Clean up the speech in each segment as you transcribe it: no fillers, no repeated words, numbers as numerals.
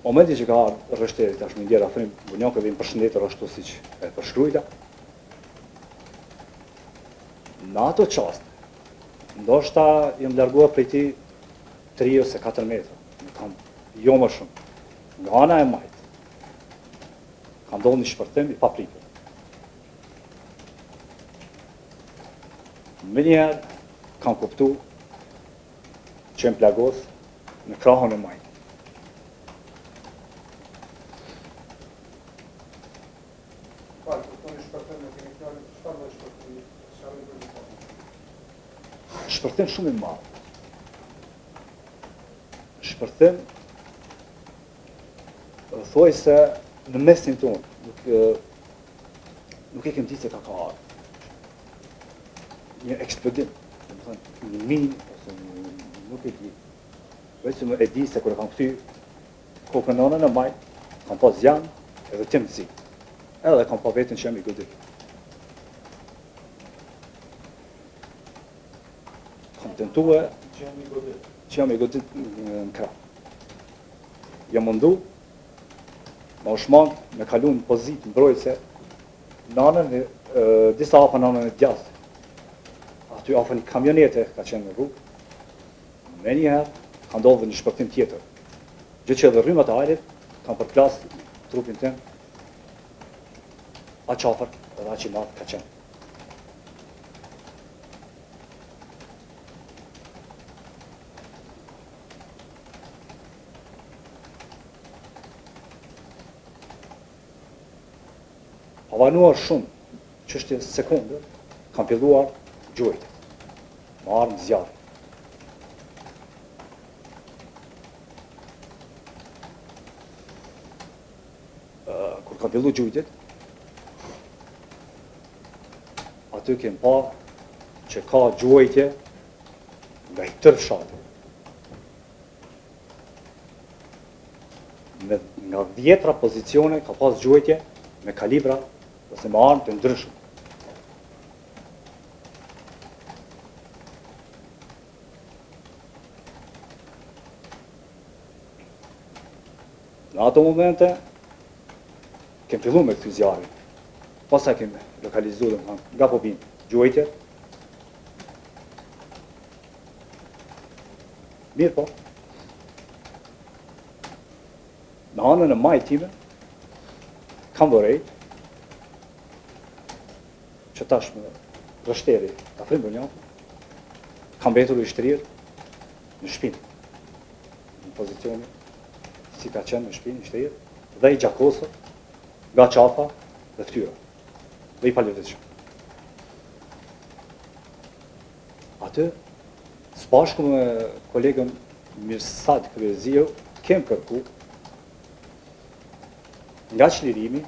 Momenti që ka ardhur rështeri tash më ndjera afrim bunjokë vim përshëndetur ashtu siç e përshkruajta. Në ato çaste, ndoshta jam larguar prej tij 3 ose 4 metra. Kam jo më shumë. Nga ana e majt. Ka ndodhur një shpërthim i papritur. Më njëherë kam kuptu që më plagos në krahun e majt. Shpërthim shumë i madh. Shpërthim thuaj se në mesin tonë nuk e kem ditë se ka ardhur. Një eksplodim, një minë ose nuk e di. Vetëm e di se kur e kam kthy kokën në majt, kam pas zjan edhe timësi. Edhe kam pa veten që jam i godit. Kam tentuar që jam i godit në krah. Jam mundu ma u shmang me kalu në pozitë mbrojtëse në anën disa hapa në anën e djathtë. Aty afër një kamionete ka qenë në rrugë. Me njëherë ka ndodhur një shpërthim tjetër. Gjë që edhe rrymat e ajrit kanë përplas trupin tim. Aq afër edhe aq i madh ka qenë. Pavanuar shumë çështje sekonde, kam filluar gjuajtje. Më armë zjarri. Kur kam filluar gjuajtjet, aty kem pa që ka gjuajtje nga i tërë fshati. Nga 10 pozicione ka pas gjuajtje me kalibra ose me armë të ndryshme. Në ato momente, kem fillu me këthy zjarrin. Pasa kem lokalizu dhe nga po vinë gjuajtje. Mirë po. Në anën e majt time, kam vorej, që tash me rështeri ka frimë një, kam betur i shtrirë në shpinë, në pozicioni, si ka qenë në shpinë, i shtrirë, dhe i gjakosër, nga qafa dhe ftyra, dhe i palëveshëm. Atë, s'pashku me kolegën Mirsad Kryezio, kem kërku, nga qlirimi,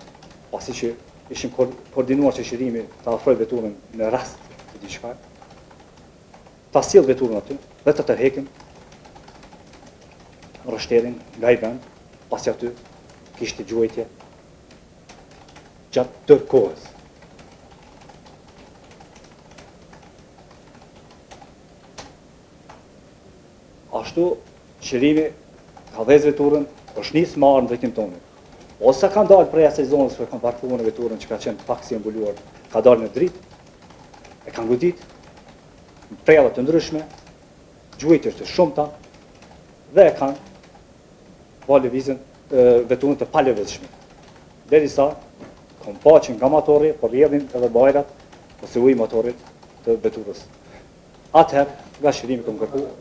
pasi që ishim koordinuar që qlirimi të afroj veturën në rast të diçka, ta sjell veturën aty, dhe të tërhekim rështerin nga i vend, pasi aty kishte gjuajtje gjatë tërë kohës. Ashtu, qlirimi ka dhez veturën, është nisë me armë drejtim tonë. Ose kanë dalë prej asaj zonës për kanë parkuar në veturën që ka qenë pak si mbuluar, ka dalë në dritë, e kanë godit, në prella të ndryshme, gjuajtje të shumta, dhe e kanë valë lëvizjen veturën të palëvizshme. Derisa kam pa që nga motori po rrjedhin edhe bajrat ose uji motorit të veturës. Atëherë, nga shërimi kam kërkuar.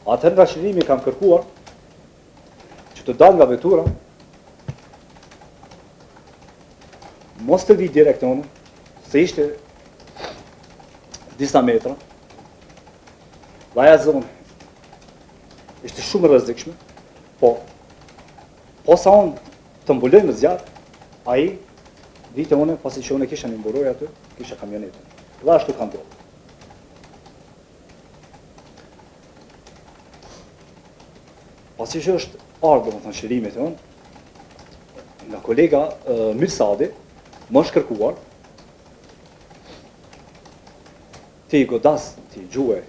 Atëherë nga shërimi kam kërkuar që të dalë nga vetura, mos të vi direkt në unë, se ishte disa metra, dhe aja zonë ishte shumë rrezikshme, po sa unë të mbuloj me zjarë, a i vite une, pasi që une kisha një mburoj aty, kisha kamionetën. Dhe ashtu kam do. Pasi që është ardhur, më thënë, shërimit e unë, nga kolega Mirsadi, më është kërkuar ti godas, ti gjuhe,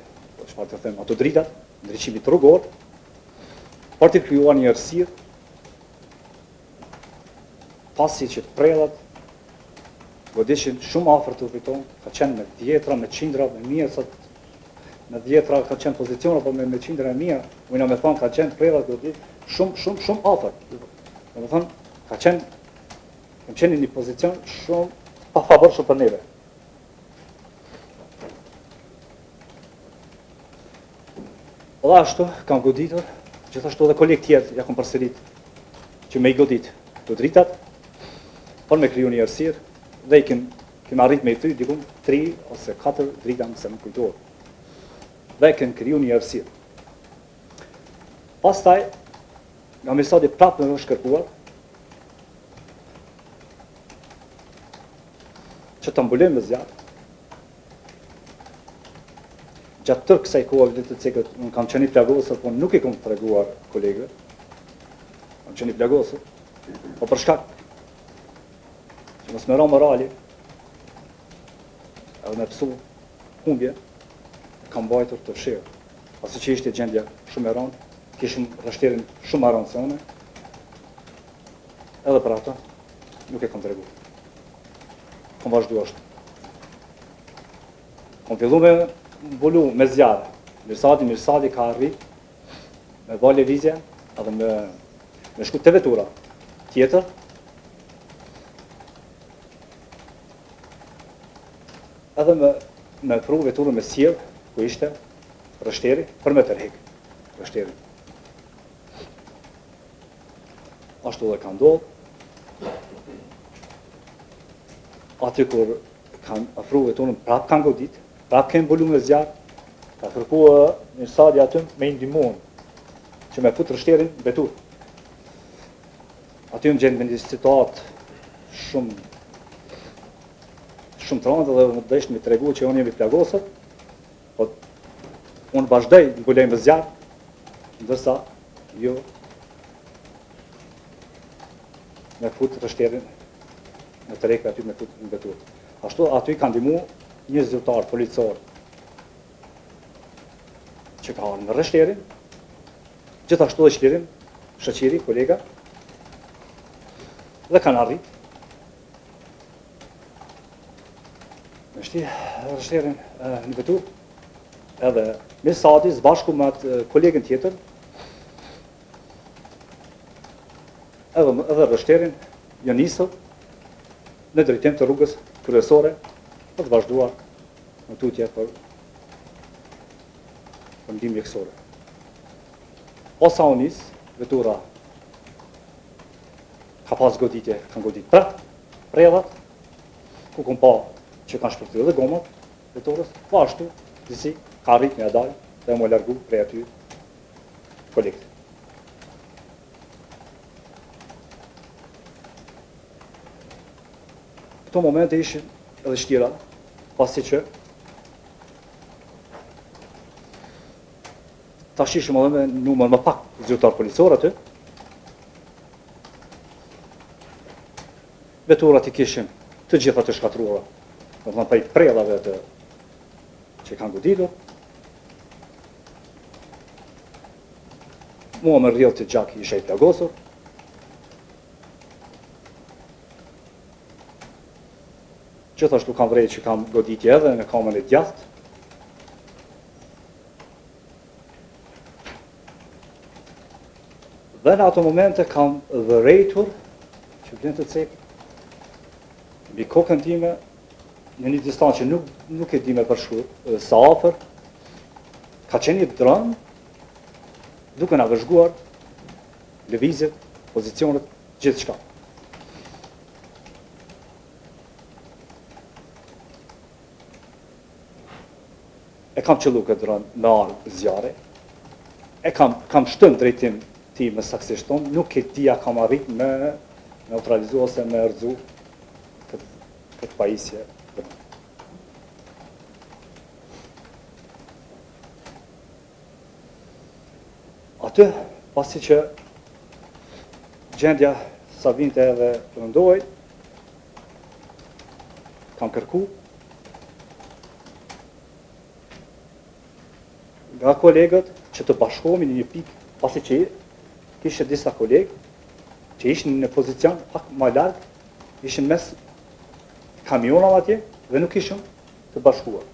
çfarë të them, ato dritat, ndriçimit rrugor, për të krijuar një errësirë, pasi që prellat godishin shumë afër turpit tonë, ka qenë me dhjetra, me qindra, me mirë, sot me dhjetra ka qenë poziciona, po me qindra e mira, ujna me thonë ka qenë prellat godit shumë afër. Do të thonë, kam qenë në një pozicion shumë pa favorshëm për neve. Dhe ashtu kam goditur, gjithashtu edhe kolegë tjerë ja kam përsërit që me i godit të dritat, por me kriju një errësirë, dhe i kem arrit me i thy dikum 3 ose 4 drita nëse më kujtohet. Dhe kem kriju një errësirë. Pastaj, nga Mirsadi prapë me më shkërpuar, që të mbulojmë me zjarë. Gjatë tërë kësaj kohë të cikët, unë kam qenë i plagosur, po nuk i kam treguar kolegëve. Kam qenë i plagosur, po për shkak që mos më ra morali, edhe me pësu humbje, kam mbajtur të fshirë. Pasi që ishte gjendja shumë e rëndë, kishim rështerin shumë e rëndë se une, edhe për ata, nuk e kam treguar. Kam vazhdu ashtu. Kam fillu me mbulu me zjarë. Mirsadi ka arrit me ba lëvizje edhe me shku të vetura tjetër, edhe me pru veturën me sjellë, ku ishte rështeri, për me tërhek rështeri. Ashtu dhe ka ndodhë. Aty kur kanë afru veturën, prapë kanë godit, prapë kanë mbulu me zjarë, ka kërkua Mirsadi aty me indihmon që me fut rështerin në veturë. Aty më gjenë me një situatë shumë të rëndë dhe më deshtë me tregu që unë jemi plagosur, po unë vazhdoj mbulej me zjarë, ndërsa jo me fut rështerin në të rekve aty me fut në veturë. Ashtu aty kanë ndihmu një zyrtar policor që ka arë në rështerin, gjithashtu dhe qlirim, shoqëri, kolega, dhe kanë arrit me shti rështerin në veturë, edhe Mirsadi bashku me atë kolegën tjetër, edhe rështerin jo nisër në drejtim të rrugës kryesore, për të vazhduar në tutje për ndihmë mjekësore. Osa u nis, vetura ka pas goditje, kanë godit prellat, ku kom pa që kanë shpërthyer edhe gomat veturës, po ashtu disi ka arrit me dalë dhe më largu prej aty kolekt. Këto momente ishin edhe shtira, pasi që tash ishim edhe me numër më pak zyrtar policor aty. Veturat i kishin të gjitha të shkatruara, do të thonë prej prellave të që kanë goditur. Mua më rrjedh të gjak isha i plagosur. Gjithashtu kam vrejt që kam goditje edhe në kamën e djathtë. Dhe në ato momente kam vërejtur që vlen të cek mbi kokën time në një distancë që nuk e di me përshkru sa afër, ka qenë një dron duke na vëzhguar lëvizjet, pozicionet, gjithçka. E kam qëllu këtë dron me arë zjarre, e kam shtën drejtim ti me saksisht tonë, nuk e tia kam arrit me neutralizu ose me rëzu këtë pajisje. Aty, pasi që gjendja sa vinte edhe rëndoj, kam kërku nga kolegët që të bashkohemi në një pikë, pasi që kishte disa kolegë që ishin në pozicion pak më larg, ishin mes kamionave atje dhe nuk ishim të bashkuar.